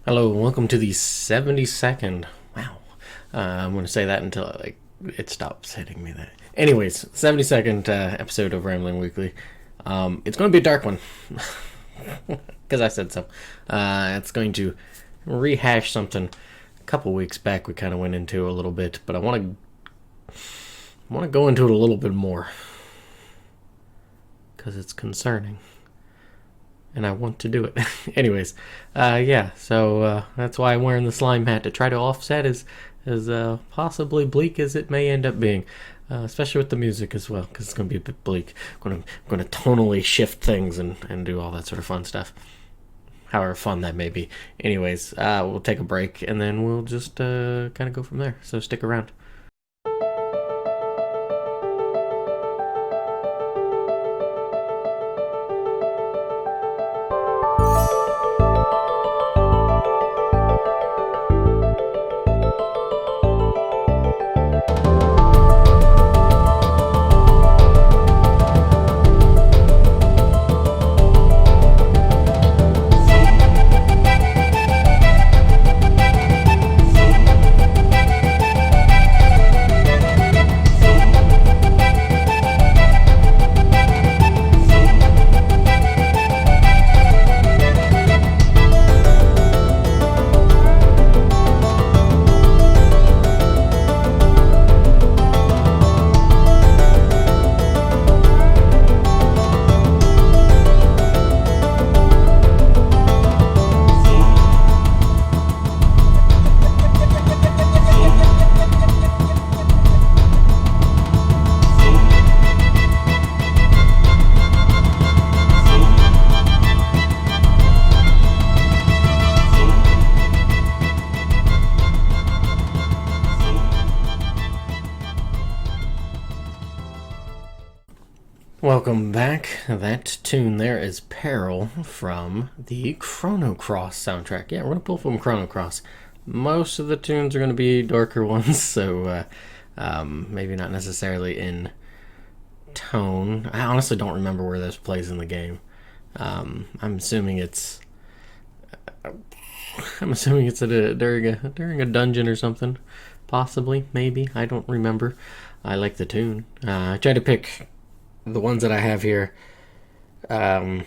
Hello, and welcome to the 72nd. Wow. I'm going to say that until it stops hitting me. That. Anyways, 72nd episode of Rambling Weekly. It's going to be a dark one. Because I said so. It's going to rehash something a couple weeks back we kind of went into a little bit, but I want to go into it a little bit more. Because it's concerning. And I want to do it. Anyways, so that's why I'm wearing the slime hat, to try to offset as possibly bleak as it may end up being, especially with the music as well, because it's going to be a bit bleak. I'm going to tonally shift things and do all that sort of fun stuff, however fun that may be. Anyways, we'll take a break, and then we'll just kind of go from there, so stick around. Welcome back. That tune there is Peril from the Chrono Cross soundtrack. Yeah, we're going to pull from Chrono Cross. Most of the tunes are going to be darker ones, so maybe not necessarily in tone. I honestly don't remember where this plays in the game. I'm assuming it's during a dungeon or something. Possibly, maybe. I don't remember. I like the tune. I tried to pick the ones that I have here. They're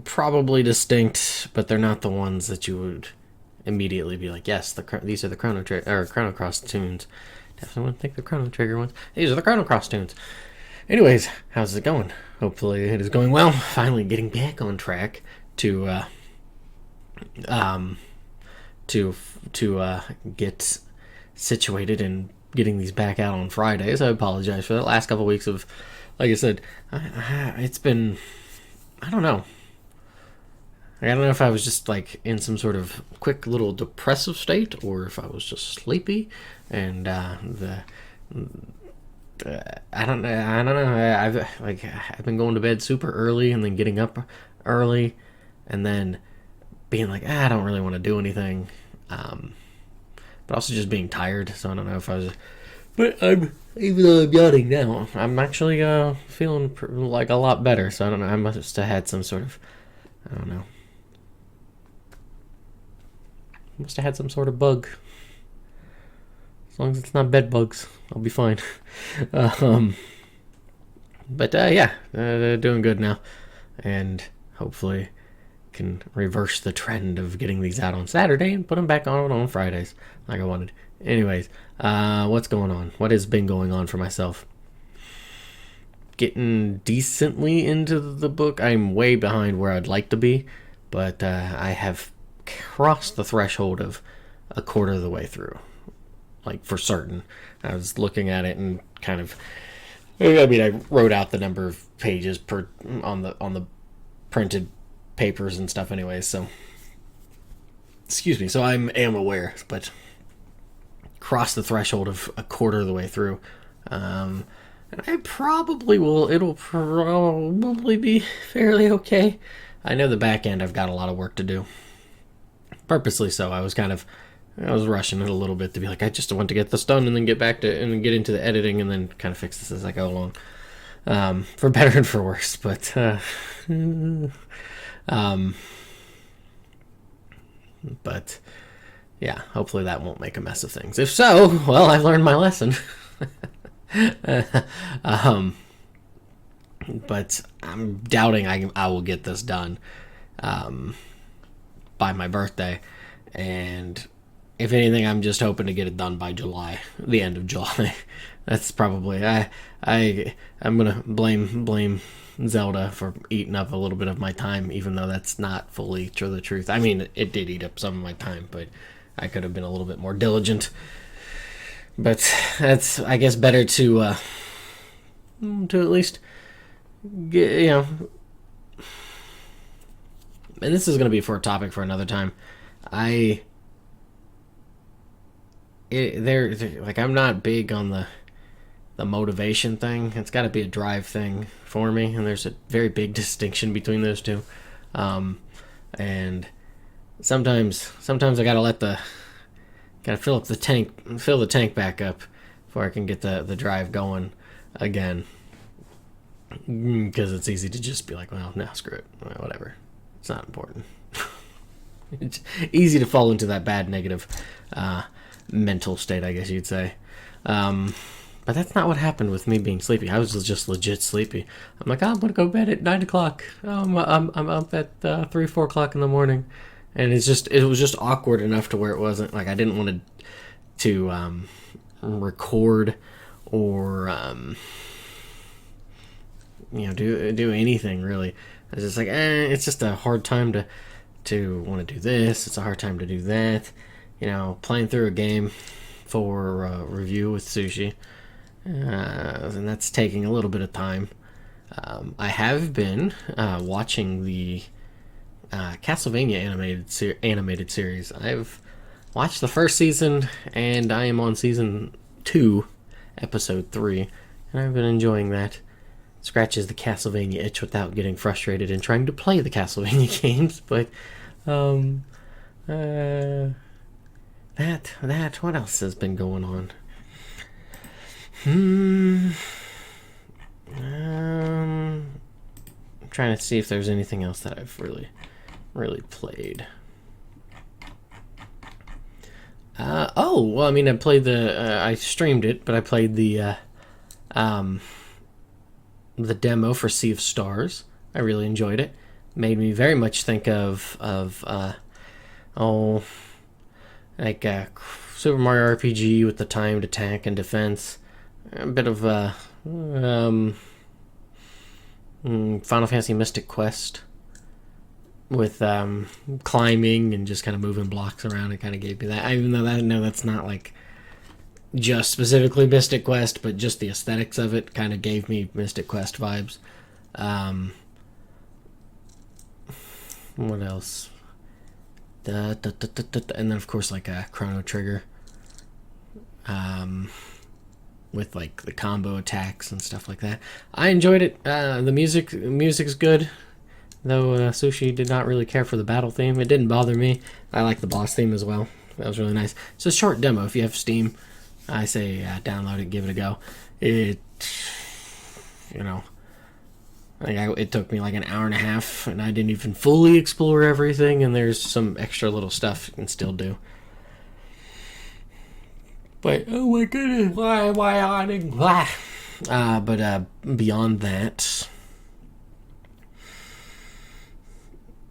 probably distinct, but they're not the ones that you would immediately be like, yes, these are the Chrono Cross tunes. Definitely wouldn't think the Chrono Trigger ones. These are the Chrono Cross tunes. Anyways, how's it going? Hopefully it is going well. Finally getting back on track to get situated and getting these back out on Fridays. I apologize for the last couple weeks of, like I said, it's been, I don't know. I don't know if I was just like in some sort of quick little depressive state, or if I was just sleepy, and I don't know. I've been going to bed super early and then getting up early, and then being like, I don't really want to do anything. But also just being tired, so I don't know if I was. But even though I'm yawning now, I'm actually feeling like a lot better. So I don't know. I must have had some sort of, I don't know. Must have had some sort of bug. As long as it's not bed bugs, I'll be fine. Doing good now, and hopefully can reverse the trend of getting these out on Saturday and put them back on Fridays like I wanted. Anyways, what's going on? What has been going on for myself? Getting decently into the book. I'm way behind where I'd like to be, but I have crossed the threshold of a quarter of the way through, like for certain. I was looking at it and kind of, I wrote out the number of pages per on the printed papers and stuff anyways, so excuse me, so I am aware, but cross the threshold of a quarter of the way through. And I probably will, it'll probably be fairly okay. I know the back end I've got a lot of work to do, purposely so. I was rushing it a little bit to be like, I just want to get this done and then get into the editing and then kind of fix this as I go along, for better and for worse, but But yeah, hopefully that won't make a mess of things. If so, well, I've learned my lesson. um, but I'm doubting I will get this done by my birthday. And if anything, I'm just hoping to get it done by July, the end of July. That's probably I'm gonna blame Zelda for eating up a little bit of my time, even though that's not fully the truth. I mean, it did eat up some of my time, but I could have been a little bit more diligent. But that's, I guess, better to at least get, and this is going to be for a topic for another time. They're like, I'm not big on the motivation thing. It's got to be a drive thing for me, and there's a very big distinction between those two. And sometimes I gotta fill the tank back up before I can get the drive going again. Because it's easy to just be like, well, no, screw it, whatever. It's not important. It's easy to fall into that bad negative mental state, I guess you'd say. But that's not what happened with me being sleepy. I was just legit sleepy. I'm like, I'm gonna go to bed at 9 o'clock. I'm up at 3-4 o'clock in the morning, and it was just awkward enough to where it wasn't like I didn't want to record or do anything really. I was just like, it's just a hard time to want to do this. It's a hard time to do that. Playing through a game for review with Sushi. And that's taking a little bit of time. I have been watching the Castlevania animated series. I've watched the first season, and I am on season 2, episode 3, and I've been enjoying that. Scratches the Castlevania itch without getting frustrated and trying to play the Castlevania games, but that what else has been going on? I'm trying to see if there's anything else that I've really played. Well, I mean, I played I streamed it, but I played the demo for Sea of Stars. I really enjoyed it. Made me very much think of Super Mario RPG with the timed attack and defense. A bit of Final Fantasy Mystic Quest with climbing and just kind of moving blocks around. It kind of gave me that. Even though that's not like just specifically Mystic Quest, but just the aesthetics of it kind of gave me Mystic Quest vibes. What else? And then of course like a Chrono Trigger. With like the combo attacks and stuff like that. I enjoyed it. The music's good, though Sushi did not really care for the battle theme. It didn't bother me. I like the boss theme as well. That was really nice. It's a short demo. If you have Steam, I say download it, give it a go. It took me like an hour and a half, and I didn't even fully explore everything, and there's some extra little stuff you can still do. But oh my goodness, why am I yawning? But beyond that,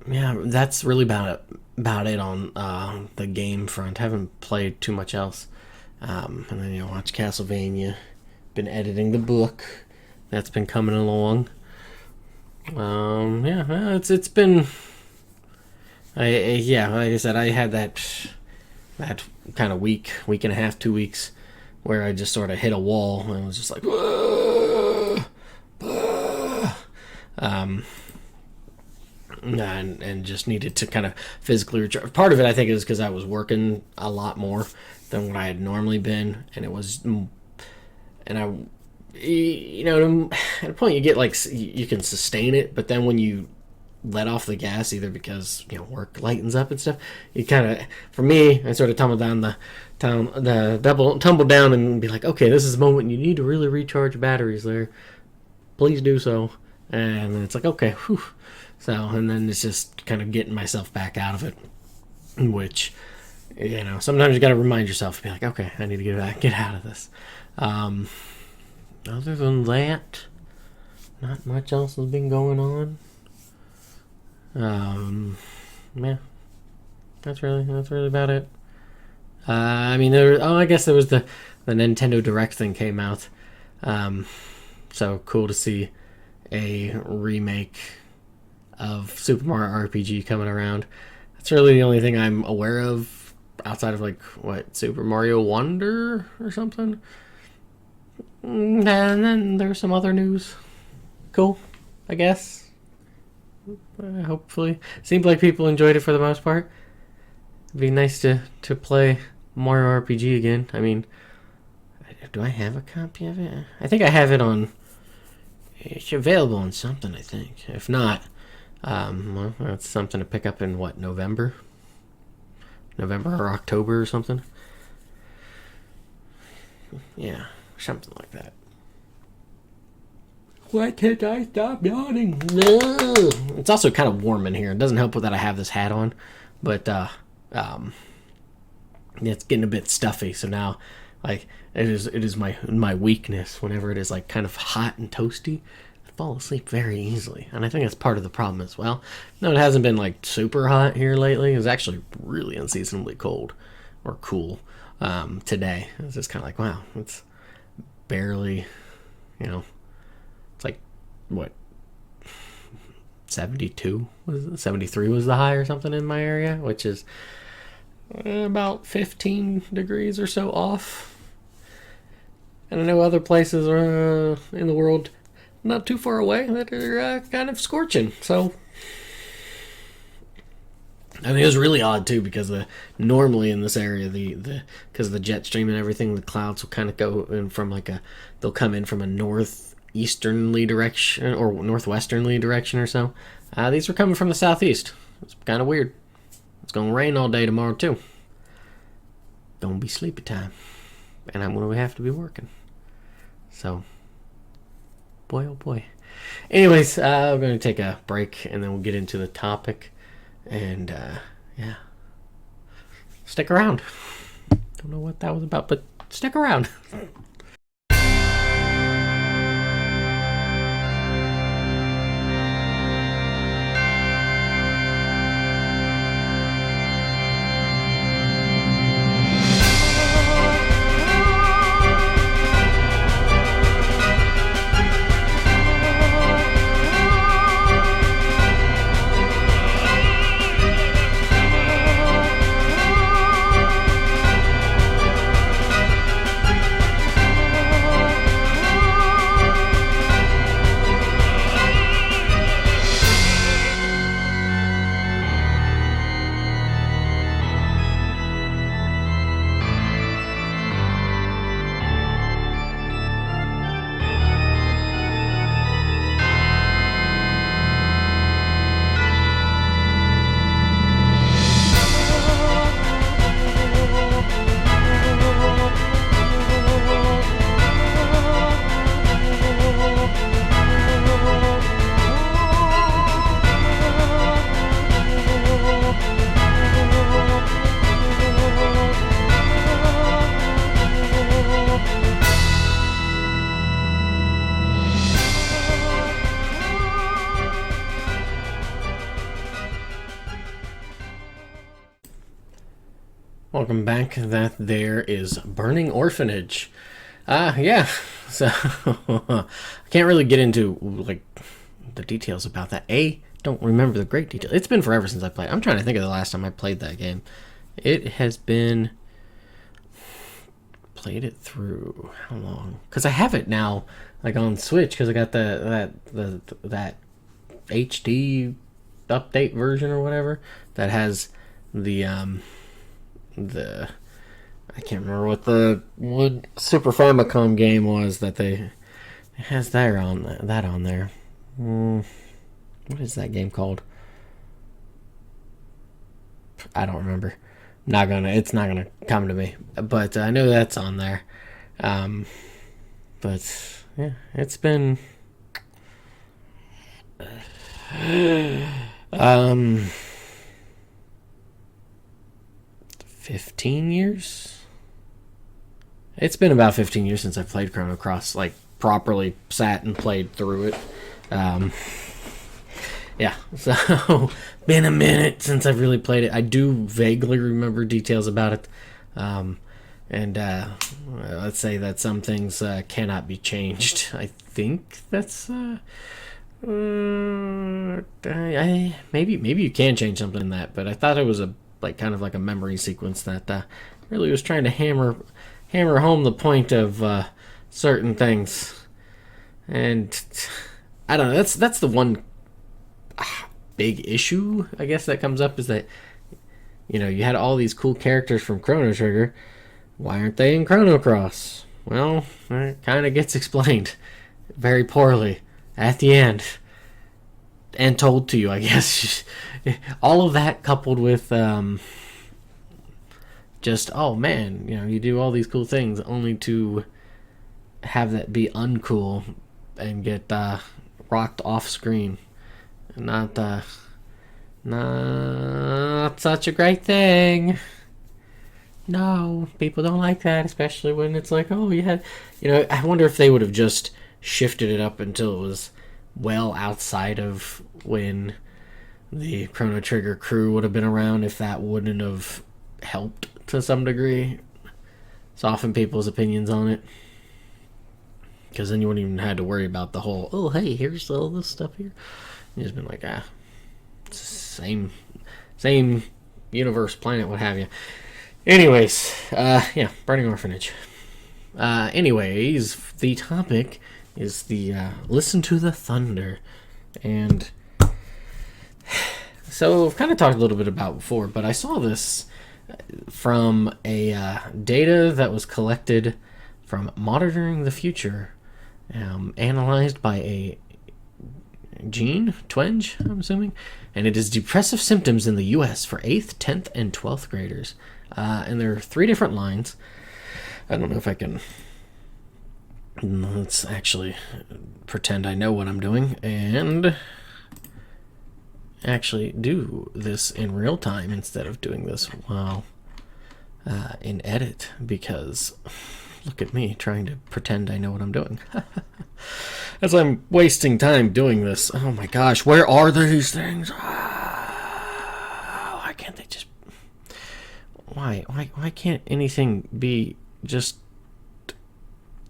yeah, that's really about it on the game front. Haven't played too much else. And then watch Castlevania. Been editing the book. That's been coming along. It's been. Like I said, I had that kind of week and a half, 2 weeks, where I just sort of hit a wall and was just like, and just needed to kind of physically recharge. Part of it, I think, is because I was working a lot more than what I had normally been, and it was, and I, at a point you get like you can sustain it, but then when you let off the gas, either because work lightens up and stuff, you kind of, for me, I sort of tumble down and be like, okay, this is the moment you need to really recharge batteries there, please do so. And then it's like, okay, whew. So, and then it's just kind of getting myself back out of it. which, sometimes you got to remind yourself, be like, okay, I need to get out of this. Other than that, not much else has been going on. Yeah, that's really about it. I guess there was the Nintendo Direct thing came out. So cool to see a remake of Super Mario RPG coming around. That's really the only thing I'm aware of outside of Super Mario Wonder or something. And then there's some other news. Cool, I guess. Hopefully, seems like people enjoyed it for the most part. It'd be nice to play Mario RPG again. I mean, do I have a copy of it? I think I have it on. It's available on something, I think. If not, well, that's something to pick up in November or October or something. Yeah, something like that. Why can't I stop yawning? No. It's also kind of warm in here. It doesn't help with that I have this hat on, but it's getting a bit stuffy. So now, it is my weakness. Whenever it is kind of hot and toasty, I fall asleep very easily, and I think that's part of the problem as well. No, it hasn't been super hot here lately. It's actually really unseasonably cold or cool today. It's just kind of wow, it's barely, it's what 72 was it? 73 was the high or something in my area, which is about 15 degrees or so off. And I know other places in the world not too far away that are kind of scorching. So I think it was really odd too, because normally in this area because of the jet stream and everything, the clouds will kind of go in from they'll come in from a northeasterly direction or northwesterly direction or so. These were coming from the southeast. It's kind of weird. It's gonna rain all day tomorrow too. Gonna be sleepy time, and I'm gonna have to be working. So, boy oh boy. Anyways, we're gonna take a break and then we'll get into the topic. And yeah, stick around. Don't know what that was about, but stick around. Welcome back. That there is Burning Orphanage. Yeah. So I can't really get into the details about that. Don't remember the great detail. It's been forever since I played. I'm trying to think of the last time I played that game. It has been played it through how long? Because I have it now, on Switch, because I got that HD update version or whatever that has the I can't remember what the Super Famicom game was that it has that on there. What is that game called? I don't remember. It's not gonna come to me. But I know that's on there. But yeah, it's been 15 years? It's been about 15 years since I've played Chrono Cross, like properly sat and played through it. Yeah, so been a minute since I've really played it. I do vaguely remember details about it. And let's say that some things cannot be changed. I think that's maybe you can change something in that, but I thought it was a kind of like a memory sequence that really was trying to hammer home the point of certain things. And I don't know. That's the one big issue, I guess, that comes up, is that you had all these cool characters from Chrono Trigger. Why aren't they in Chrono Cross? Well, it kind of gets explained very poorly at the end, and told to you, I guess. All of that coupled with just, oh man, you do all these cool things only to have that be uncool and get rocked off screen. Not such a great thing. No, people don't like that, especially when it's like, oh, you had, I wonder if they would have just shifted it up until it was well outside of when the Chrono Trigger crew would have been around, if that wouldn't have helped to some degree soften people's opinions on it. Because then you wouldn't even had to worry about the whole, oh, hey, here's all this stuff here. You just been like, same universe, planet, what have you. Anyways, Burning Orphanage. Anyways, the topic is the Listen to the Thunder. And so I've kind of talked a little bit about before, but I saw this from a data that was collected from Monitoring the Future, analyzed by a Gene Twenge, I'm assuming, and it is depressive symptoms in the U.S. for 8th, 10th, and 12th graders. And there are 3 different lines. I don't know if I can... Let's actually pretend I know what I'm doing and actually do this in real time instead of doing this while in edit, because look at me trying to pretend I know what I'm doing. As I'm wasting time doing this. Oh my gosh, where are these things? Why can't they just... Why can't anything be just...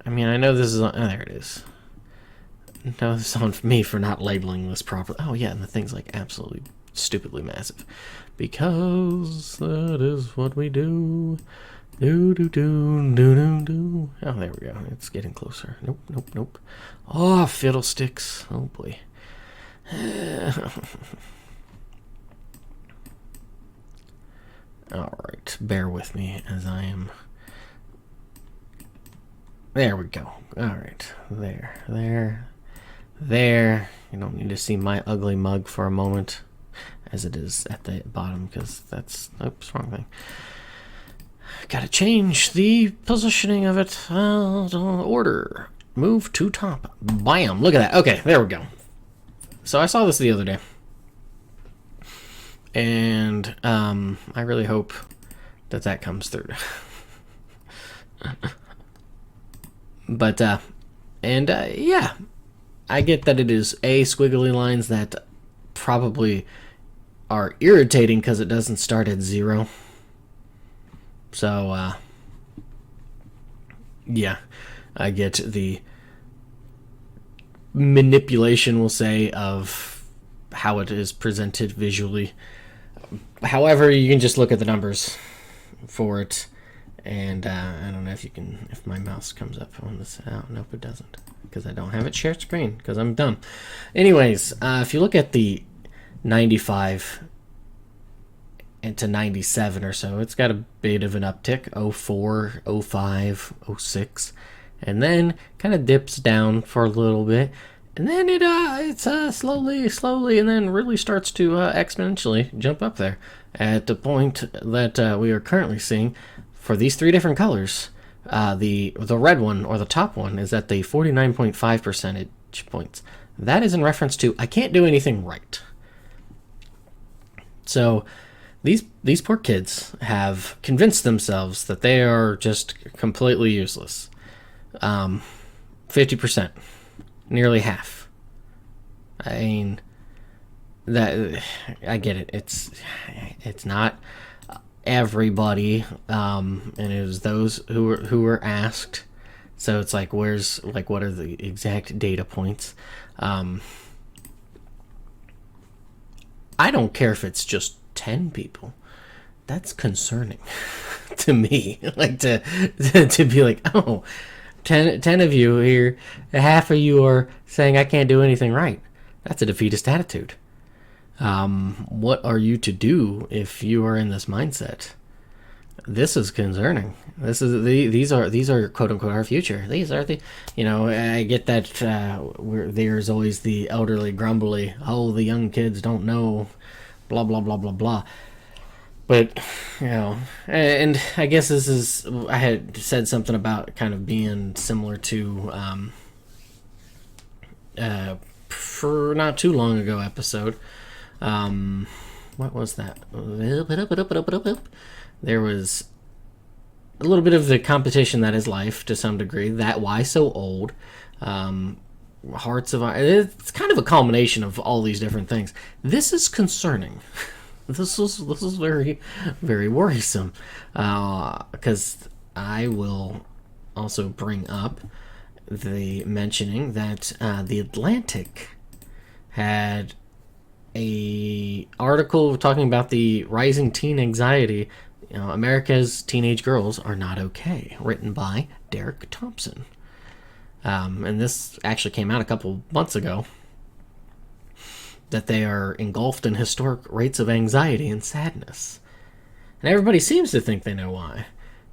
I mean, I know this is on... Oh, there it is. No, this is on me for not labeling this properly. Oh yeah, and the thing's like absolutely stupidly massive. Because that is what we do. Do. Oh, there we go. It's getting closer. Nope. Oh, fiddlesticks. Oh boy. Alright, bear with me as I am... There we go. Alright, there. You don't need to see my ugly mug for a moment, as it is at the bottom, because that's... Oops, wrong thing. Gotta change the positioning of it. Order. Move to top. Bam! Look at that. Okay, there we go. So I saw this the other day. And I really hope that comes through. But, yeah. I get that it is squiggly lines that probably are irritating because it doesn't start at 0. So, yeah, I get the manipulation, we'll say, of how it is presented visually. However, you can just look at the numbers for it, and I don't know if my mouse comes up on this. Oh, nope, it doesn't, because I don't have it shared screen, because I'm dumb. Anyways, if you look at the 95 and to 97 or so, it's got a bit of an uptick, 04, 05, 06, and then kind of dips down for a little bit, and then it's slowly, and then really starts to exponentially jump up there at the point that we are currently seeing for these 3 different colors. The red one, or the top one, is at the 49.5 percentage points. That is in reference to I can't do anything right. So These poor kids have convinced themselves that they are just completely useless. 50%, nearly half. I mean, that I get it. It's not everybody, and it was those who were asked. So it's like, what are the exact data points? I don't care if it's just 10 people. That's concerning to me. Like to be like, oh, 10 of you here, half of you are saying I can't do anything right. That's a defeatist attitude. What are you to do if you are in this mindset? This is concerning. These are quote unquote our future. These are I get that there's always the elderly grumbly. Oh, the young kids don't know, blah blah blah blah blah. But and I guess this is, I had said something about kind of being similar to for not too long ago episode. What was that? There was a little bit of the competition that is life to some degree. That Why So Old? Hearts of Iron. It's kind of a culmination of all these different things. This is concerning. This is very, very worrisome. Because I will also bring up the mentioning that the Atlantic had a article talking about the rising teen anxiety. America's teenage girls are not okay, written by Derek Thompson. And this actually came out a couple months ago, that they are engulfed in historic rates of anxiety and sadness. And everybody seems to think they know why.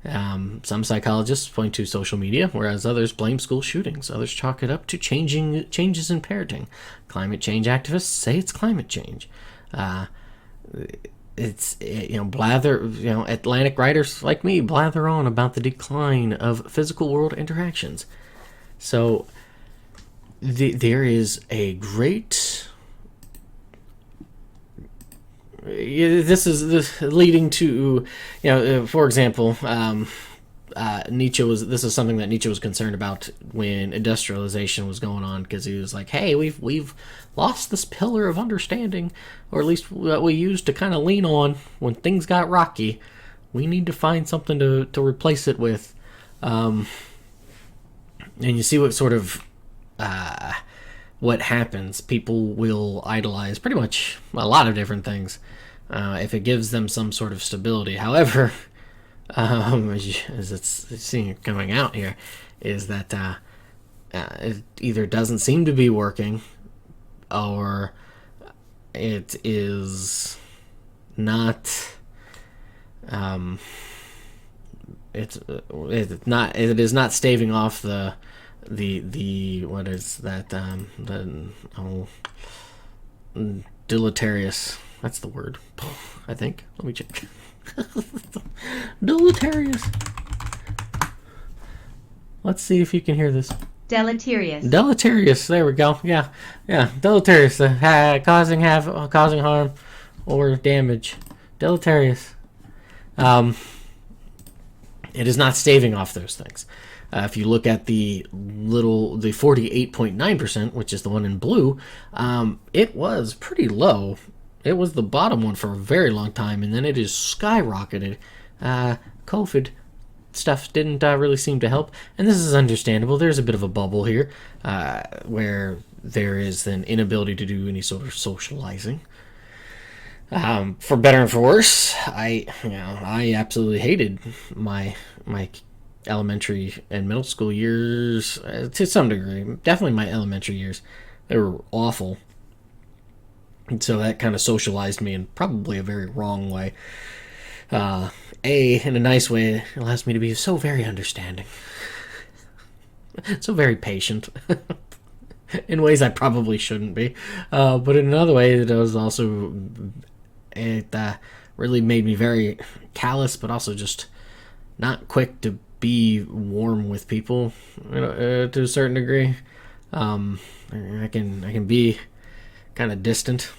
Some psychologists point to social media, whereas others blame school shootings. Others chalk it up to changes in parenting. Climate change activists say it's climate change. Atlantic writers like me blather on about the decline of physical world interactions. So there is a great. This is leading to, for example, Nietzsche was. This is something that Nietzsche was concerned about when industrialization was going on, because he was like, "Hey, we've lost this pillar of understanding, or at least what we used to kind of lean on when things got rocky. We need to find something to replace it with." And you see what sort of what happens. People will idolize pretty much a lot of different things if it gives them some sort of stability. However, as it's seeing it coming out here, is that it either doesn't seem to be working, or it is not. It is not staving off the what is that, deleterious, that's the word, I think. Let me check. Deleterious. Let's see if you can hear this. Deleterious. There we go. Yeah. Deleterious. Causing harm or damage. Deleterious. It is not staving off those things. If you look at the 48.9%, which is the one in blue, it was pretty low. It was the bottom one for a very long time, and then it is skyrocketed. COVID stuff didn't really seem to help, and this is understandable. There's a bit of a bubble here where there is an inability to do any sort of socializing. For better and for worse, I absolutely hated my elementary and middle school years to some degree. Definitely my elementary years. They were awful. And so that kind of socialized me in probably a very wrong way. In a nice way, it allows me to be so very understanding. So very patient. In ways I probably shouldn't be. But in another way, it was also... It really made me very callous, but also just not quick to be warm with people, to a certain degree. I can be kind of distant,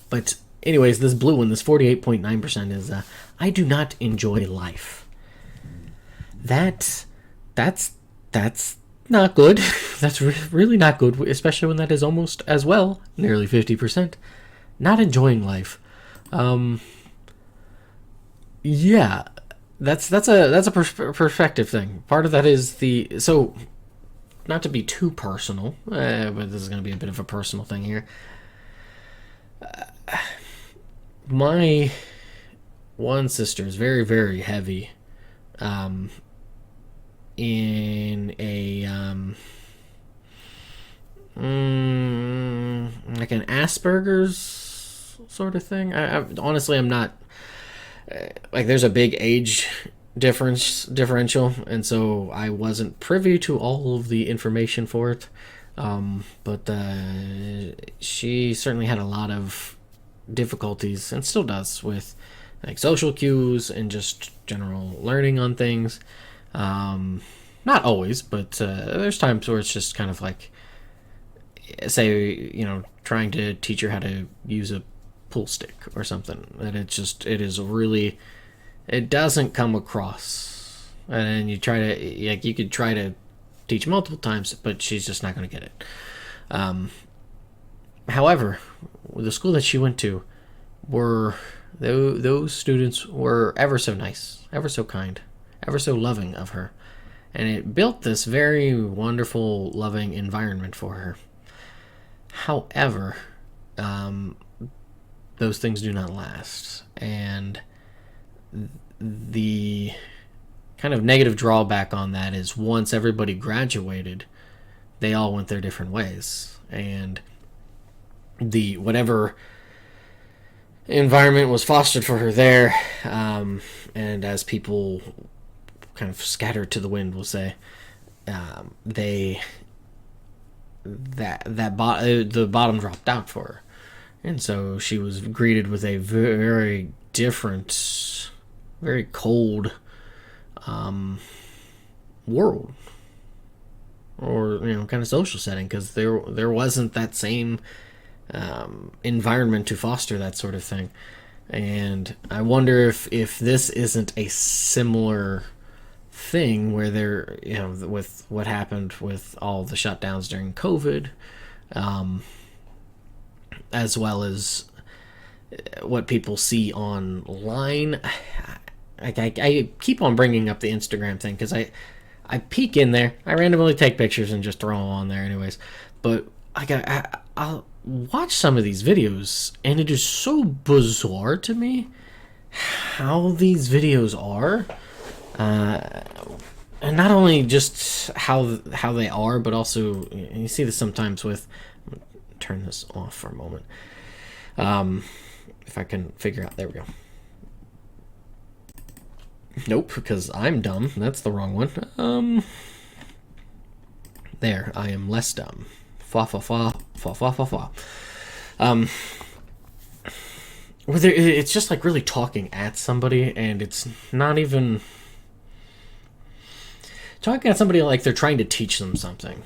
but anyways, this blue one, this 48.9% is I do not enjoy life. That's not good. That's really not good, especially when that is almost as well, nearly 50%, not enjoying life. Yeah, that's a perspective thing. Part of that is so not to be too personal, but this is going to be a bit of a personal thing here. My one sister is very, very heavy in a like an Asperger's sort of thing. Honestly, I'm not like, there's a big age differential, and so I wasn't privy to all of the information for it. But she certainly had a lot of difficulties, and still does, with like social cues and just general learning on things. Not always, but there's times where it's just kind of like, say, trying to teach her how to use a pool stick or something, and it doesn't come across. And you try to, like, you could try to teach multiple times, but she's just not going to get it. However, the school that she went to, those students were ever so nice, ever so kind, ever so loving of her, and it built this very wonderful, loving environment for her. However, those things do not last, and the kind of negative drawback on that is, once everybody graduated, they all went their different ways, and the whatever environment was fostered for her there, and as people kind of scattered to the wind, we'll say, the bottom dropped out for her, and so she was greeted with a very different, very cold world, or kind of social setting, because there wasn't that same environment to foster that sort of thing. And I wonder if this isn't a similar thing, where there, with what happened with all the shutdowns during COVID, as well as what people see online. I keep on bringing up the Instagram thing because I peek in there, I randomly take pictures and just throw them on there anyways, but I'll watch some of these videos, and it is so bizarre to me how these videos are, and not only just how they are, but also, you see this sometimes with, I'm gonna turn this off for a moment, if I can figure out, there we go. Nope, because I'm dumb. That's the wrong one. There, I am less dumb. Fa fa fa fa fa fa fa. Where it's just like really talking at somebody, and it's not even talking at somebody like they're trying to teach them something.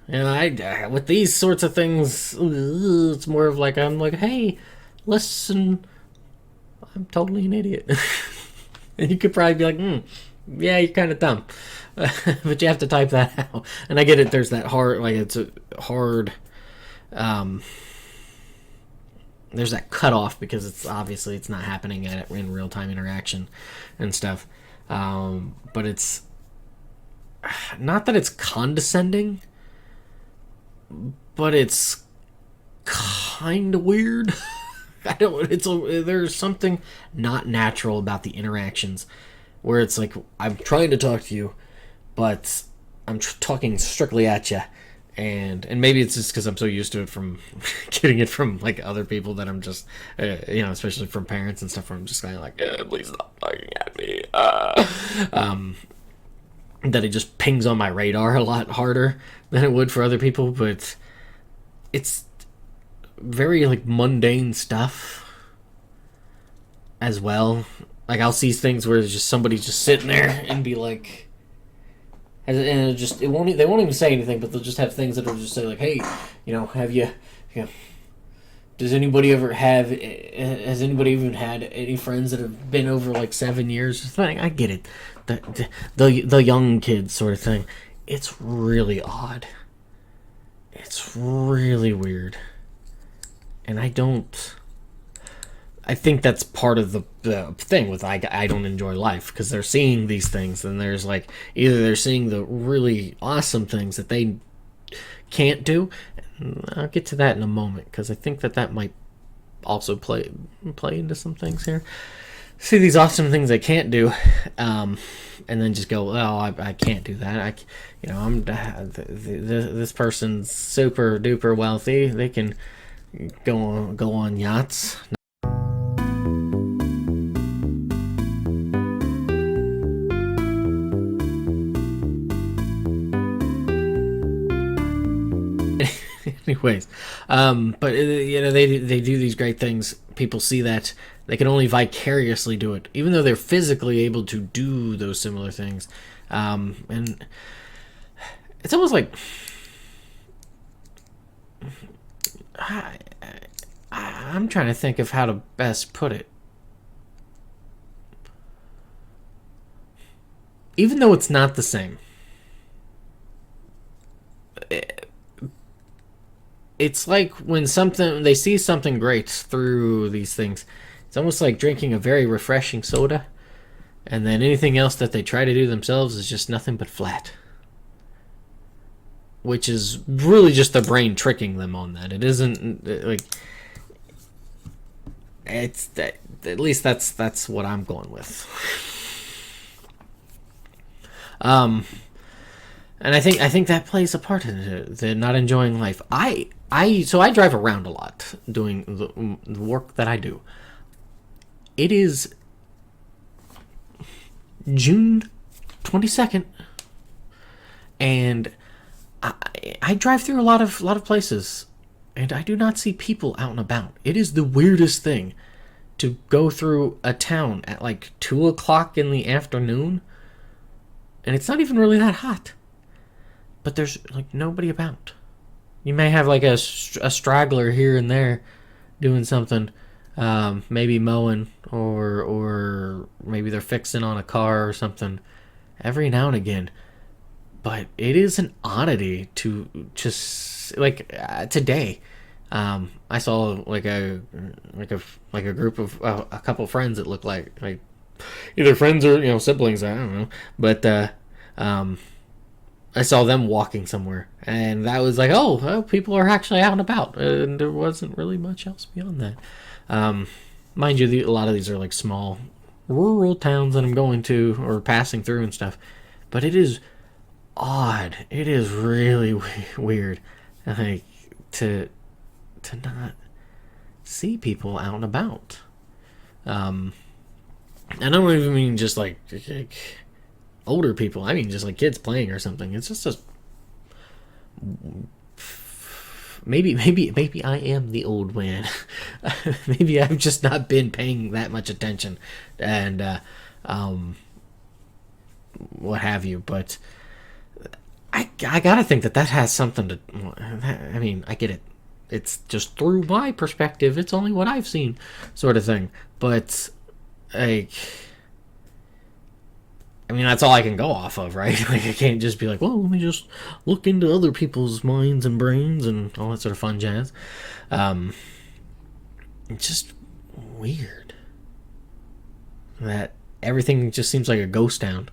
And I with these sorts of things, it's more of like, I'm like, hey, listen, I'm totally an idiot. And you could probably be like, yeah, you're kind of dumb. But you have to type that out. And I get it, there's that hard, like, it's a hard, there's that cutoff, because it's obviously it's not happening in real-time interaction and stuff. But it's not that it's condescending, but it's kind of weird. There's something not natural about the interactions, where it's like, I'm trying to talk to you, but I'm talking strictly at you, and maybe it's just because I'm so used to it from getting it from like other people, that I'm just especially from parents and stuff, where I'm just kind of like, please stop talking at me, that it just pings on my radar a lot harder than it would for other people. But it's very like mundane stuff as well. Like, I'll see things where it's just somebody just sitting there and be like, and they won't even say anything, but they'll just have things that will just say like, hey, have you Does anybody ever have? Has anybody even had any friends that have been over like 7 years? I get it, the young kids sort of thing. It's really odd. It's really weird, and I don't. I think that's part of the thing with I don't enjoy life because they're seeing these things and there's like either they're seeing the really awesome things that they can't do. I'll get to that in a moment because I think that might also play into some things here. See these awesome things they can't do, and then just go, oh, I can't do that. I'm this person's super duper wealthy. They can go on yachts. Anyways, but they do these great things. People see that they can only vicariously do it, even though they're physically able to do those similar things. And it's almost like I'm trying to think of how to best put it. Even though it's not the same, it's like when they see something great through these things. It's almost like drinking a very refreshing soda, and then anything else that they try to do themselves is just nothing but flat. Which is really just the brain tricking them on that. It isn't like it's that. At least that's what I'm going with. And I think that plays a part in it. The not enjoying life. So I drive around a lot doing the work that I do. It is June 22nd, and I drive through a lot of places, and I do not see people out and about. It is the weirdest thing to go through a town at like 2 o'clock in the afternoon, and it's not even really that hot. But there's like nobody about. You may have like a straggler here and there doing something, maybe mowing or maybe they're fixing on a car or something every now and again. But it is an oddity to just like today. I saw like a group of a couple friends that looked like either friends or siblings. I don't know, but I saw them walking somewhere, and that was like, oh, people are actually out and about, and there wasn't really much else beyond that. Mind you, a lot of these are like small rural towns that I'm going to or passing through and stuff, but it is odd. It is really weird, like to not see people out and about. I don't even mean just like older people. I mean just like kids playing or something. It's just maybe I am the old man. Maybe I've just not been paying that much attention and what have you. But I gotta think that has something to. I mean, I get it. It's just through my perspective. It's only what I've seen, sort of thing. But like, I mean, that's all I can go off of, right? Like, I can't just be like, well, let me just look into other people's minds and brains and all that sort of fun jazz. It's just weird that everything just seems like a ghost town.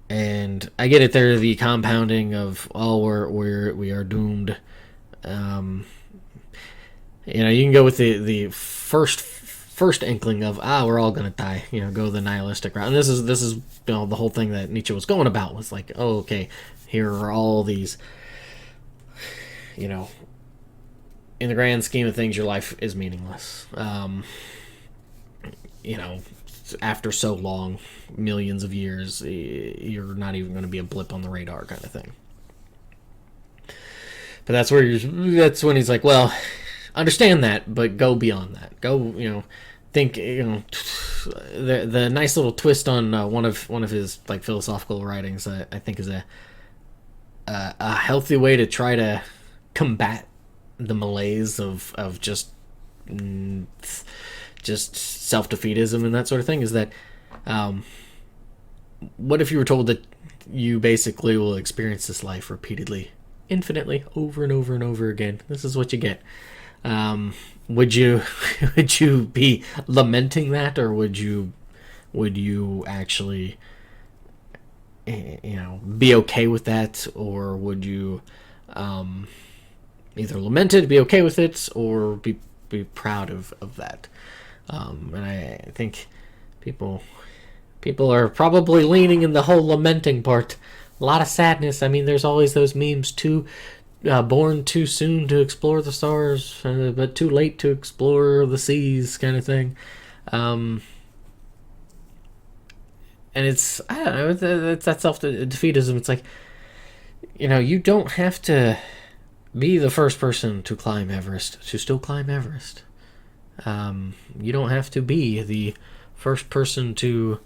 And I get it. They're the compounding of, we are doomed. You can go with the first inkling of we're all gonna die, go the nihilistic route. And this is the whole thing that Nietzsche was going about, was like, oh, okay, here are all these, in the grand scheme of things, your life is meaningless. After so long, millions of years, you're not even going to be a blip on the radar, kind of thing. But that's when he's like, well, understand that, but go beyond that. Go, think, the nice little twist on one of his like philosophical writings, I think is a healthy way to try to combat the malaise of just self-defeatism and that sort of thing is that, what if you were told that you basically will experience this life repeatedly, infinitely, over and over and over again? This is what you get. Would you would you be lamenting that, or would you actually be okay with that, or would you either lament it, be okay with it, or be proud of that? And I think people are probably leaning in the whole lamenting part. A lot of sadness. I mean, there's always those memes too. Born too soon to explore the stars, but too late to explore the seas, kind of thing. And it's, I don't know, it's that self-defeatism. It's like, you don't have to be the first person to climb Everest to still climb Everest. You don't have to be the first person to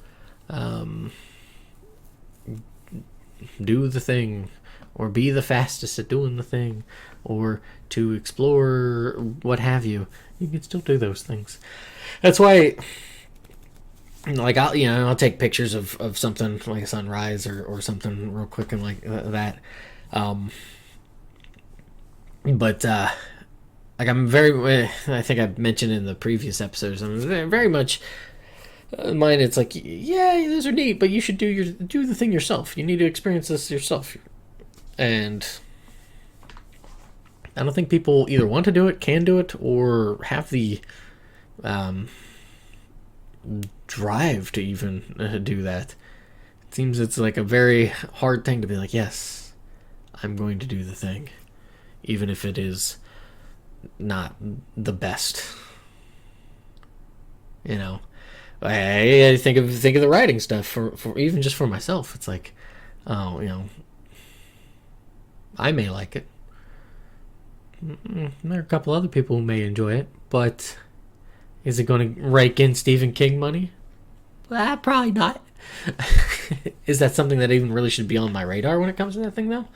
do the thing, or be the fastest at doing the thing, or to explore what have you. You can still do those things. That's why, like, I'll take pictures of something like a sunrise or something real quick and like that. But like, I'm very, I think I've mentioned in the previous episodes, I'm very much mine. It's like, yeah, those are neat, but you should do the thing yourself. You need to experience this yourself. And I don't think people either want to do it, can do it, or have the drive to even do that. It seems it's like a very hard thing to be like, yes, I'm going to do the thing, even if it is not the best. I think of the writing stuff for even just for myself. It's like, oh, I may like it. There are a couple other people who may enjoy it, but is it going to rake in Stephen King money? Probably not. Is that something that even really should be on my radar when it comes to that thing, though?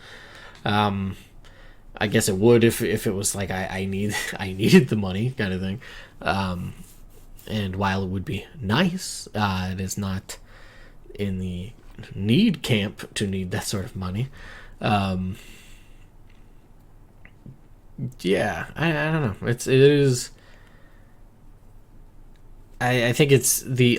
I guess it would if it was like I needed the money kind of thing. And while it would be nice, it is not in the need camp to need that sort of money. Yeah, I don't know. It is. I think it's I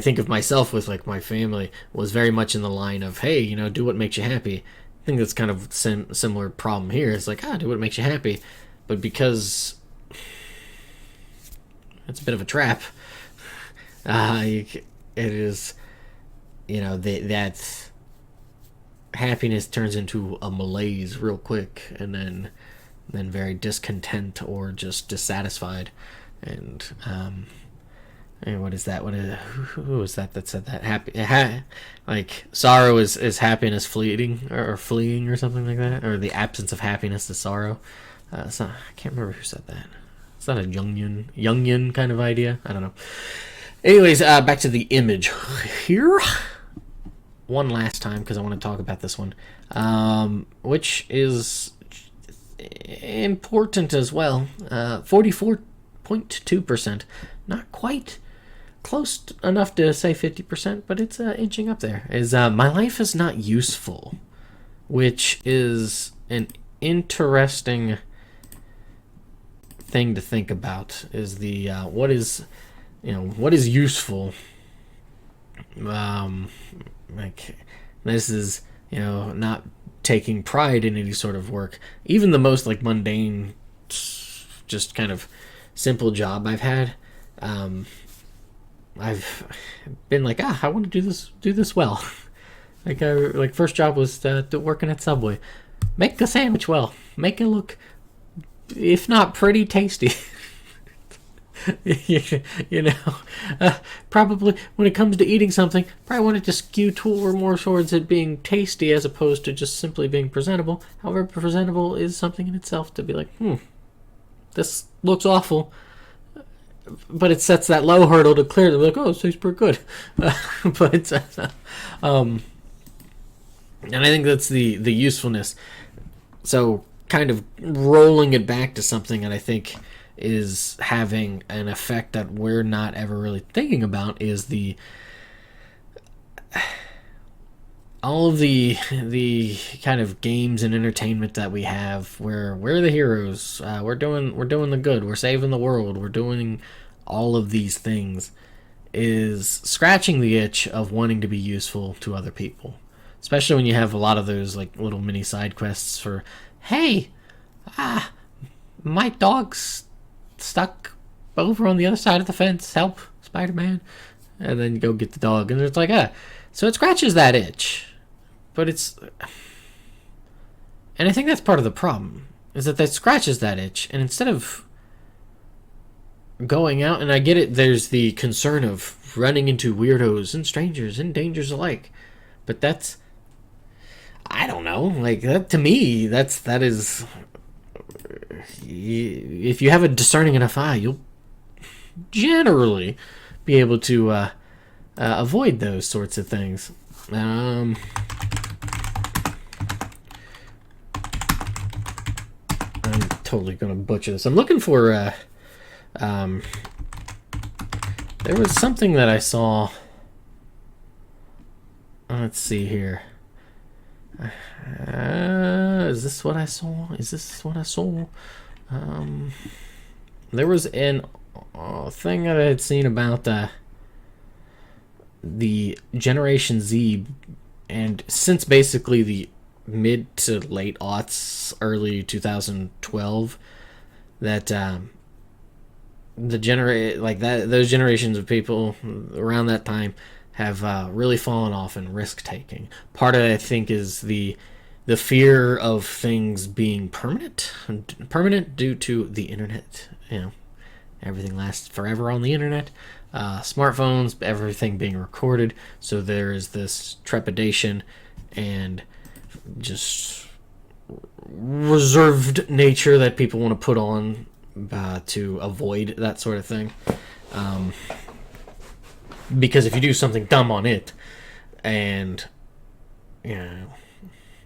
think of myself with like my family was very much in the line of, hey, do what makes you happy. I think that's kind of similar problem here. It's like, do what makes you happy, but because it's a bit of a trap, it is, that happiness turns into a malaise real quick, and then very discontent or just dissatisfied. And what is that? Who was that said that? Like, sorrow is happiness fleeting or fleeing or something like that, or the absence of happiness is sorrow. I can't remember who said that. It's not a Jungian kind of idea. I don't know. Anyways, back to the image here. One last time, because I want to talk about this one, which is important as well. 44.2%. Not quite close enough to say 50%, but it's inching up there. Is my life is not useful, which is an interesting thing to think about. Is the what is useful? Like, this is not taking pride in any sort of work, even the most like mundane, just kind of simple job I've had. I've been like, I want to do this well. like first job was working at Subway. Make the sandwich well. Make it look, if not pretty, tasty. Probably when it comes to eating something, probably want it to skew more towards it being tasty as opposed to just simply being presentable. However, presentable is something in itself to be like, this looks awful, but it sets that low hurdle to clear them. Like, oh, it tastes pretty good. But and I think that's the usefulness. So kind of rolling it back to something that I think is having an effect that we're not ever really thinking about is the all of the kind of games and entertainment that we have where we're the heroes, we're doing the good, we're saving the world, we're doing all of these things, is scratching the itch of wanting to be useful to other people, especially when you have a lot of those like little mini side quests for, hey, my dog's stuck over on the other side of the fence, help, Spider-Man. And then you go get the dog, and it's like, so it scratches that itch. But it's, and I think that's part of the problem, is that scratches that itch, and instead of going out, and I get it, there's the concern of running into weirdos and strangers and dangers alike, but that's, I don't know, like, that to me, that is, if you have a discerning enough eye, you'll generally be able to avoid those sorts of things. I'm totally gonna butcher this. I'm looking for there was something that I saw. Let's see here. Is this what I saw? Is this what I saw? There was an thing that I had seen about the Generation Z, and since basically the mid to late aughts, early 2012, that those generations of people around that time have really fallen off in risk taking. Part of it, I think, is the fear of things being permanent due to the internet. Everything lasts forever on the internet. Smartphones, everything being recorded, so there is this trepidation and just reserved nature that people want to put on to avoid that sort of thing. Because if you do something dumb on it, and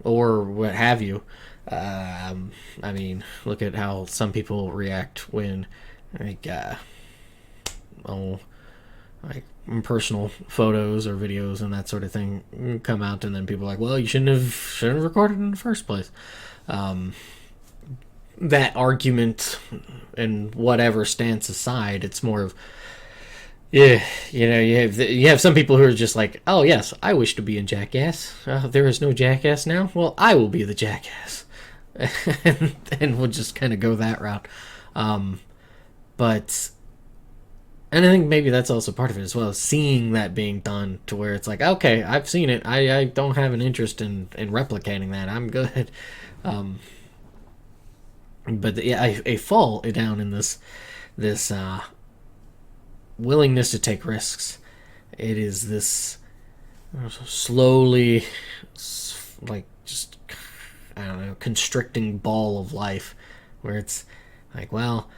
or what have you, I mean, look at how some people react when like personal photos or videos and that sort of thing come out, and then people are like, well, you shouldn't have recorded in the first place. That argument and whatever stance aside, it's more of, you have some people who are just like, oh yes, I wish to be in Jackass. There is no Jackass now. Well, I will be the Jackass, and we'll just kind of go that route. But, and I think maybe that's also part of it as well, seeing that being done to where it's like, okay, I've seen it. I don't have an interest in replicating that. I'm good. But yeah, I fall down in this willingness to take risks. It is this slowly, like, just, I don't know, constricting ball of life where it's like, well,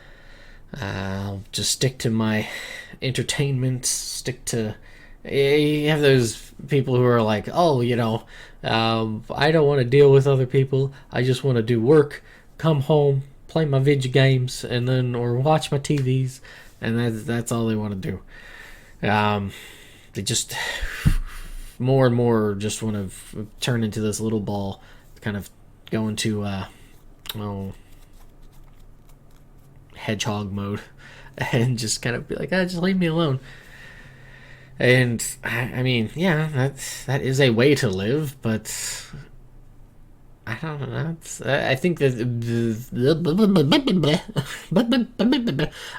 I'll just stick to my entertainment, you have those people who are like, oh, I don't want to deal with other people, I just want to do work, come home, play my video games, and then, or watch my TVs, and that's all they want to do. They just more and more just want to turn into this little ball, kind of go into hedgehog mode, and just kind of be like, just leave me alone. And I mean, yeah, that is a way to live, but I don't know. I think that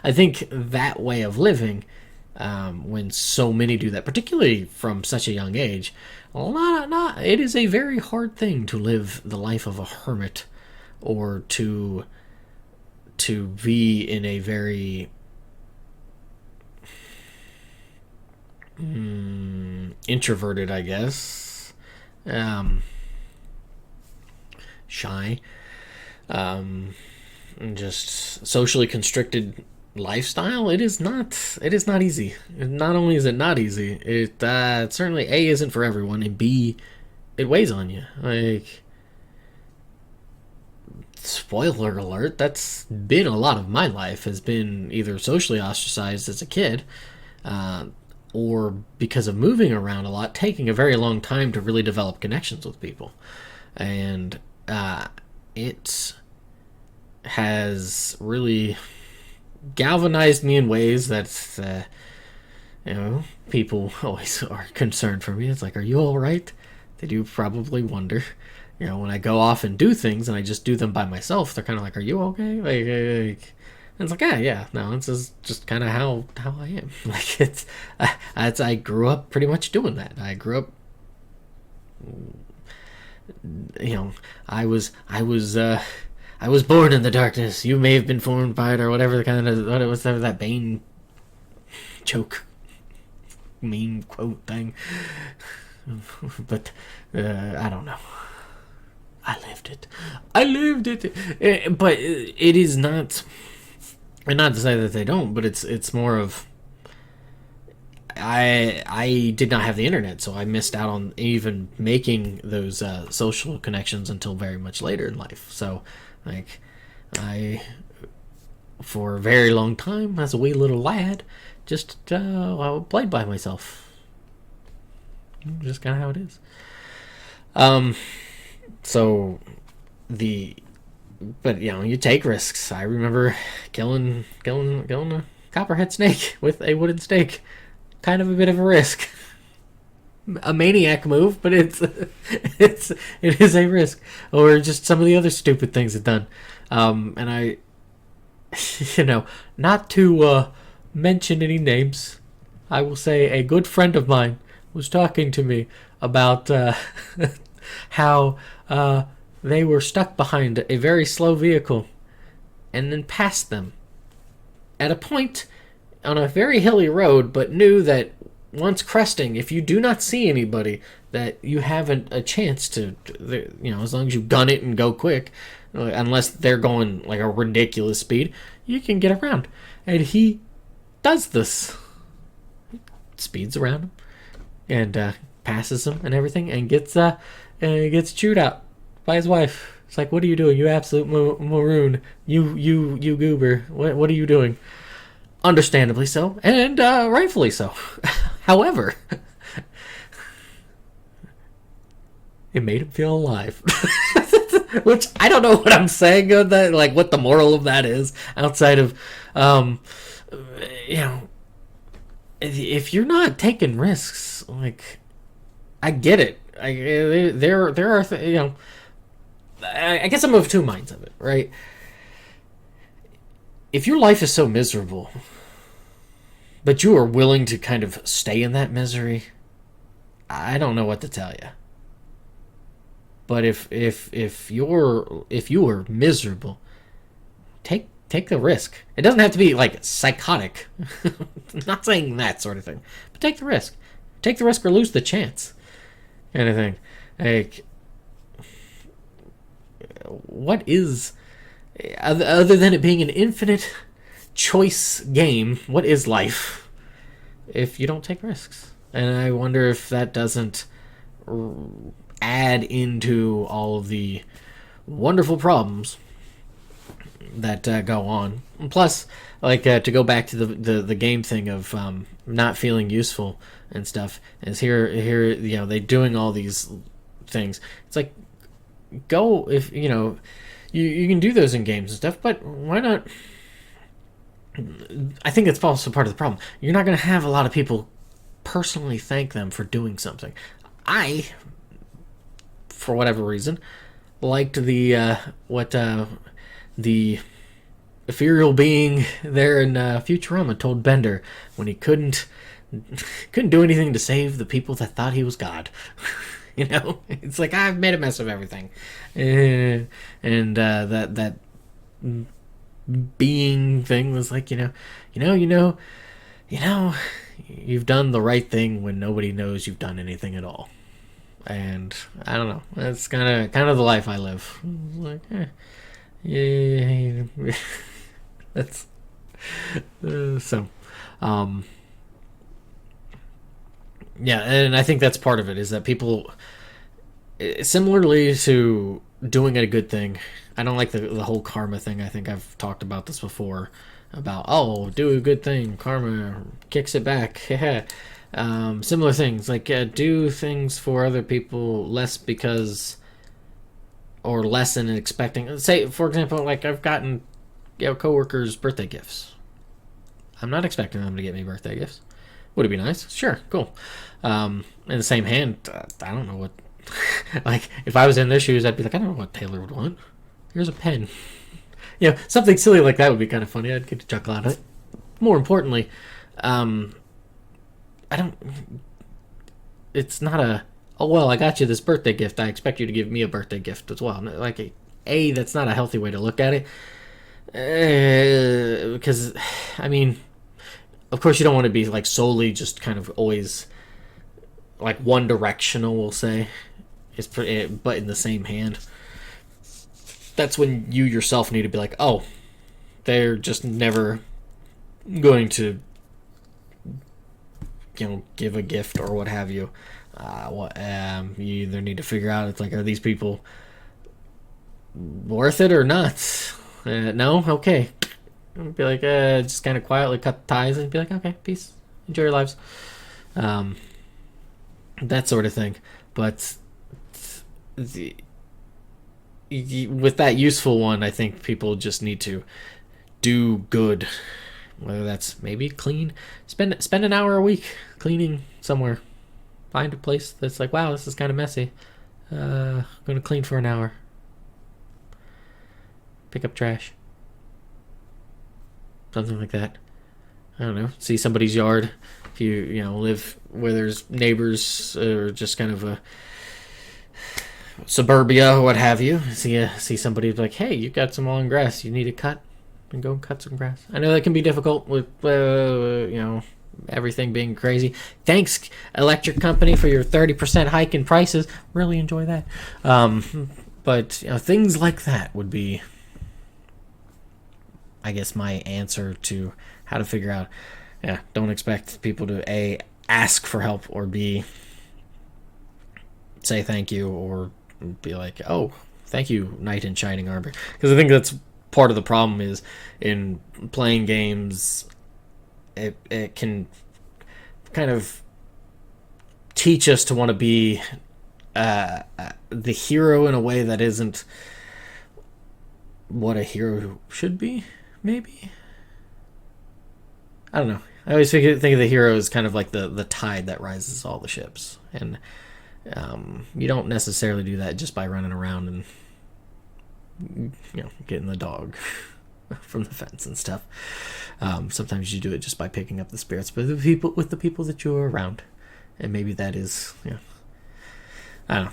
I think that way of living, when so many do that, particularly from such a young age, it is a very hard thing to live the life of a hermit, or to be in a very introverted, I guess, shy, just socially constricted lifestyle. It is not easy. Not only is it not easy, it certainly A, isn't for everyone, and B, it weighs on you. Like, spoiler alert, that's been a lot of my life, has been either socially ostracized as a kid, uh, or because of moving around a lot, taking a very long time to really develop connections with people. And it has really galvanized me in ways that, people always are concerned for me. It's like, are you all right? They do probably wonder. When I go off and do things and I just do them by myself, they're kind of like, "Are you okay?" And it's like, yeah, no, this is just kind of how I am. Like I grew up pretty much doing that. I grew up, I was born in the darkness. You may have been formed by it, or whatever the kind of what was that Bane choke meme quote thing. But I don't know. I lived it. I lived it. But it is not, and not to say that they don't, but it's more of, I did not have the internet, so I missed out on even making those social connections until very much later in life. So, like, I, for a very long time, as a wee little lad, just played by myself. Just kind of how it is. So but you take risks. I remember killing a copperhead snake with a wooden stake. Kind of a bit of a risk. A maniac move, but it is a risk. Or just some of the other stupid things I've done. And I, not to mention any names, I will say a good friend of mine was talking to me about how they were stuck behind a very slow vehicle and then passed them at a point on a very hilly road, but knew that once cresting, if you do not see anybody, that you have a chance to, as long as you gun it and go quick, unless they're going like a ridiculous speed, you can get around. And he does this. Speeds around him and passes him and everything, and gets chewed out by his wife. It's like, what are you doing? You absolute maroon. You goober. What are you doing? Understandably so, and rightfully so. However, it made him feel alive. Which, I don't know what I'm saying on that, like what the moral of that is, outside of, if you're not taking risks, like, I get it. There are, I guess I'm of two minds of it, right? If your life is so miserable, but you are willing to kind of stay in that misery, I don't know what to tell you. But if you are miserable, take the risk. It doesn't have to be like psychotic. I'm not saying that sort of thing, but take the risk. Take the risk or lose the chance, kind of thing. Like, what is, other than it being an infinite choice game, what is life if you don't take risks? And I wonder if that doesn't add into all of the wonderful problems that go on. And plus, like, to go back to the game thing of not feeling useful and stuff, is here they doing all these things. It's like, go, if you can do those in games and stuff, but why not? I think it's also part of the problem. You're not going to have a lot of people personally thank them for doing something. I, for whatever reason, liked the ethereal being there in Futurama told Bender when he couldn't do anything to save the people that thought he was God. It's like, I've made a mess of everything, and that being thing was like, you've done the right thing when nobody knows you've done anything at all. And I don't know, that's kind of the life I live. Like, yeah, that's so. Yeah, and I think that's part of it, is that people, similarly to doing a good thing, I don't like the whole karma thing. I think I've talked about this before about, oh, do a good thing, karma kicks it back. Similar things like do things for other people less because or less than expecting. Say, for example, like I've gotten coworkers birthday gifts. I'm not expecting them to get me birthday gifts. Would it be nice? Sure, cool. In the same hand, I don't know what. Like, if I was in their shoes, I'd be like, I don't know what Taylor would want. Here's a pen. Something silly like that would be kind of funny. I'd get to chuckle out of it. More importantly, I don't. It's not a. Oh well, I got you this birthday gift. I expect you to give me a birthday gift as well. Like that's not a healthy way to look at it. Because, I mean, of course you don't want to be like solely just kind of always like one directional. We'll say, but in the same hand, that's when you yourself need to be like, oh, they're just never going to give a gift or what have you. You either need to figure out, it's like, are these people worth it or not? No? Okay. Be like, just kind of quietly cut the ties and be like, okay, peace. Enjoy your lives. That sort of thing. But with that useful one, I think people just need to do good. Whether that's maybe clean, spend an hour a week cleaning somewhere. Find a place that's like, wow, this is kind of messy. I'm gonna clean for an hour. Pick up trash. Something like that. I don't know. See somebody's yard. If you live where there's neighbors or just kind of a suburbia or what have you. See somebody like, hey, you got some long grass. You need to cut. And go cut some grass. I know that can be difficult with everything being crazy. Thanks, electric company, for your 30% hike in prices. Really enjoy that. But things like that would be, I guess, my answer to how to figure out. Don't expect people to A, ask for help, or B, say thank you, or be like, oh, thank you, knight in shining armor. Because I think that's part of the problem is in playing games, it can kind of teach us to want to be the hero in a way that isn't what a hero should be, maybe? I don't know. I always think of the hero as kind of like the tide that rises all the ships. And you don't necessarily do that just by running around and getting the dog from the fence and stuff. Sometimes you do it just by picking up the spirits with the people that you're around, and maybe that is, I don't know.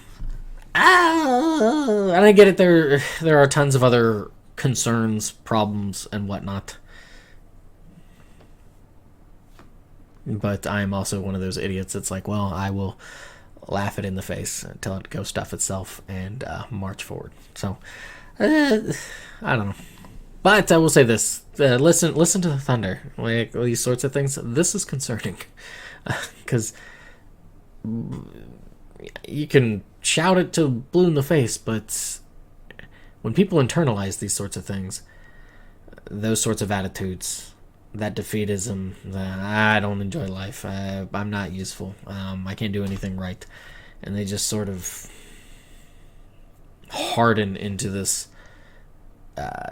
And I get it. There are tons of other concerns, problems, and whatnot. But I'm also one of those idiots that's like, well, I will laugh it in the face until it go stuff itself and march forward. So. I don't know, but I will say this: listen to the thunder, like these sorts of things. This is concerning because you can shout it till blue in the face, but when people internalize these sorts of things, those sorts of attitudes, that defeatism, I don't enjoy life, I'm not useful, I can't do anything right, and they just sort of harden into this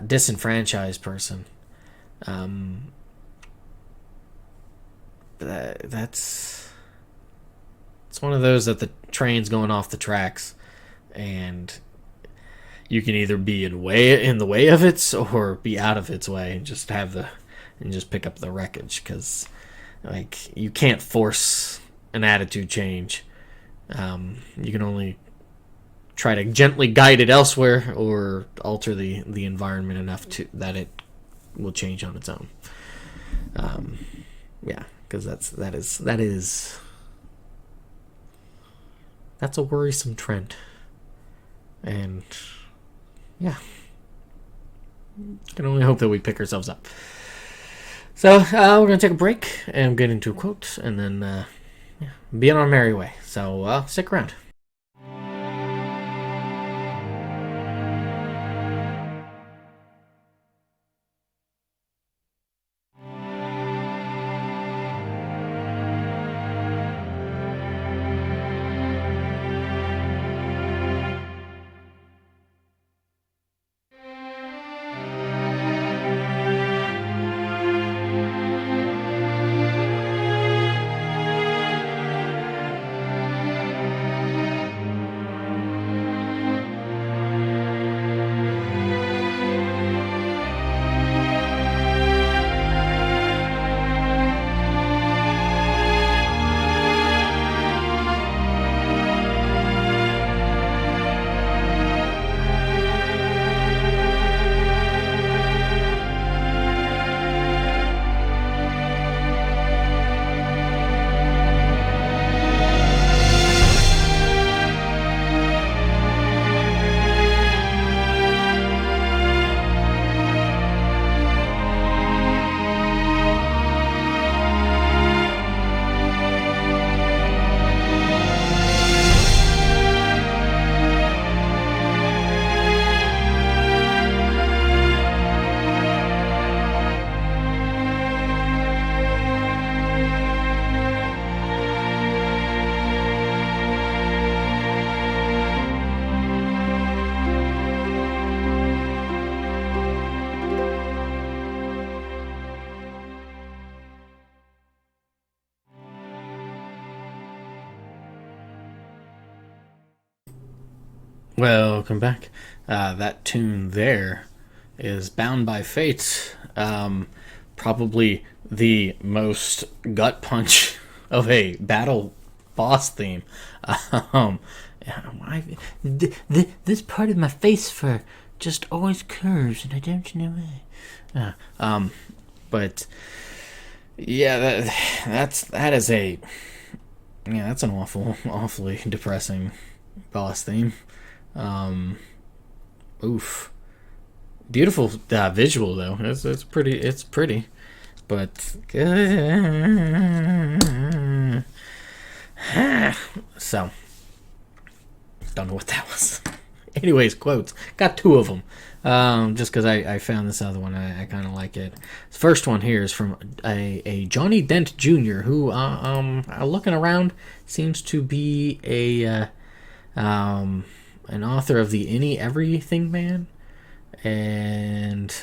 disenfranchised person. It's one of those that the train's going off the tracks, and you can either be in the way of it or be out of its way and just pick up the wreckage, because like you can't force an attitude change. You can only try to gently guide it elsewhere or alter the environment enough that it will change on its own. Because that's a worrisome trend. And can only hope that we pick ourselves up. So we're going to take a break and get into a quote and then be on our merry way. So stick around. Welcome back. That tune there is Bound by Fate. Probably the most gut punch of a battle boss theme. Um, why, this part of my face fur just always curves, and I don't know why. But yeah, that is a that's an awfully depressing boss theme. Um, Oof. Beautiful visual though. It's pretty. It's pretty, but so don't know what that was. Anyways, quotes. Got two of them. Just because I found this other one, I kind of like it. The first one here is from a Johnny Dent Jr., who, looking around, seems to be an author of the Any Everything Man, and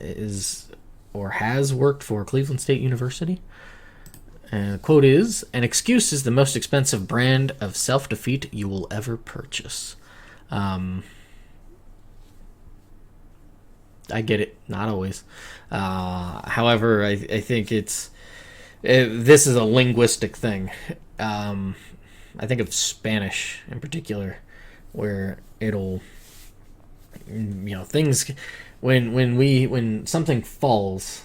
is or has worked for Cleveland State University. And the quote is, "An excuse is the most expensive brand of self-defeat you will ever purchase." I get it. Not always. However, I think this is a linguistic thing. I think of Spanish in particular, where it'll, things, when something falls,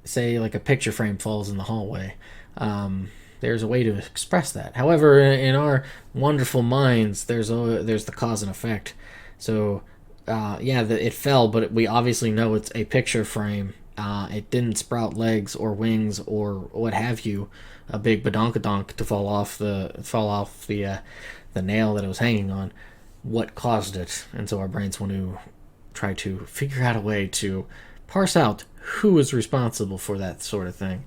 say like a picture frame falls in the hallway, there's a way to express that. However, in our wonderful minds, there's the cause and effect. So, it fell, but we obviously know it's a picture frame. It didn't sprout legs or wings or what have you, a big badonkadonk to fall off the nail that it was hanging on. What caused it? And so our brains want to try to figure out a way to parse out who is responsible for that sort of thing.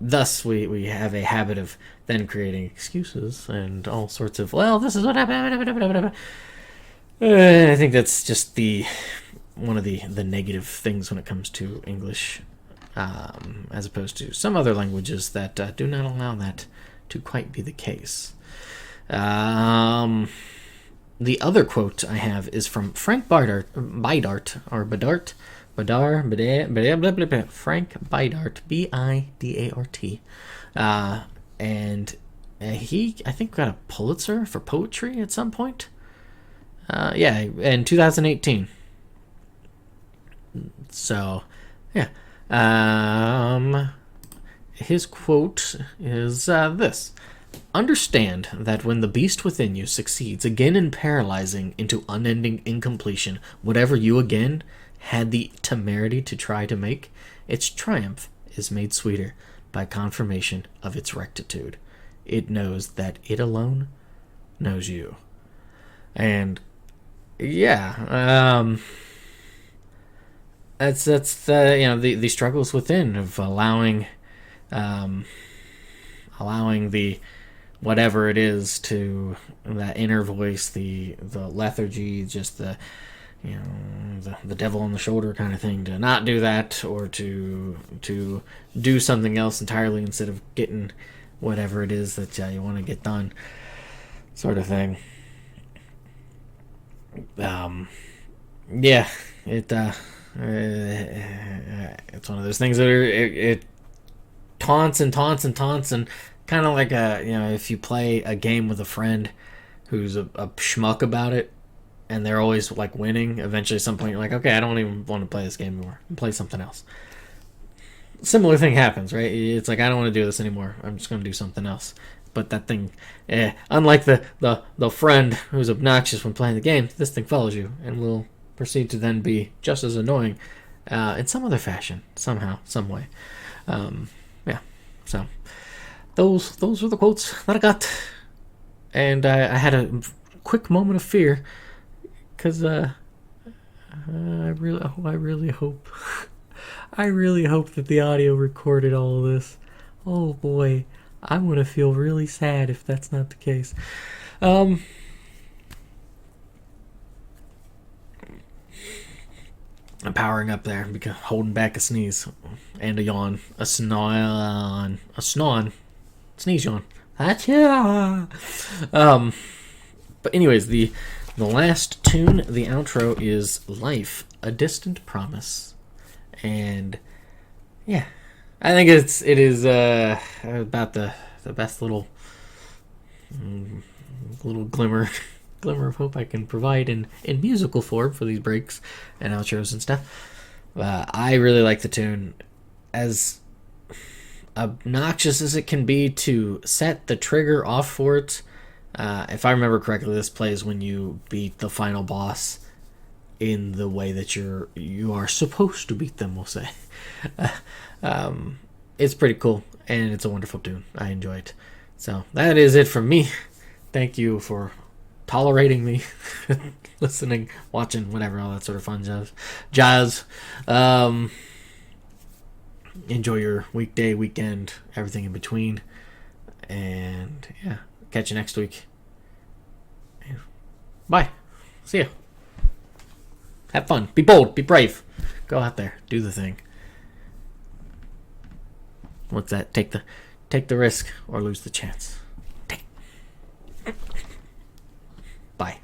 Thus, we have a habit of then creating excuses and all sorts of, well, this is what happened. I think that's just one of the negative things when it comes to English, as opposed to some other languages that do not allow that to quite be the case. The other quote I have is from Frank Bidart, Frank Bidart, Bidart, and he, I think, got a Pulitzer for poetry at some point. In 2018. So, yeah. His quote is this: "Understand that when the beast within you succeeds again in paralyzing into unending incompletion whatever you again had the temerity to try to make, its triumph is made sweeter by confirmation of its rectitude. It knows that it alone knows you." And yeah, that's the struggles within of allowing the whatever it is, to that inner voice, the lethargy, just the devil on the shoulder kind of thing, to not do that, or to do something else entirely instead of getting whatever it is that you want to get done, sort of thing. It's one of those things that it taunts and taunts and taunts, and kind of like if you play a game with a friend who's a schmuck about it, and they're always like winning, eventually at some point you're like, okay, I don't even want to play this game anymore, play something else. Similar thing happens, right? It's like, I don't want to do this anymore, I'm just going to do something else. But that thing, unlike the friend who's obnoxious when playing the game, this thing follows you and will proceed to then be just as annoying in some other fashion, somehow, some way. So those were the quotes that I got, and I had a quick moment of fear, because I really hope that the audio recorded all of this. Oh boy, I'm gonna feel really sad if that's not the case. I'm powering up there because holding back a sneeze and a yawn, a sneeze yawn, Achoo! But anyways, the last tune, the outro, is "Life: A Distant Promise," and yeah, I think it is about the best little glimmer of hope I can provide in musical form for these breaks and outros and stuff. I really like the tune. As obnoxious as it can be to set the trigger off for it, if I remember correctly, this plays when you beat the final boss in the way that you are supposed to beat them. We'll say. It's pretty cool and it's a wonderful tune. I enjoy it. So that is it from me. Thank you for tolerating me, listening, watching, whatever, all that sort of fun jazz. Enjoy your weekday, weekend, everything in between, and yeah, catch you next week. Bye. See ya. Have fun. Be bold. Be brave. Go out there. Do the thing. What's that? Take the risk or lose the chance. Bye.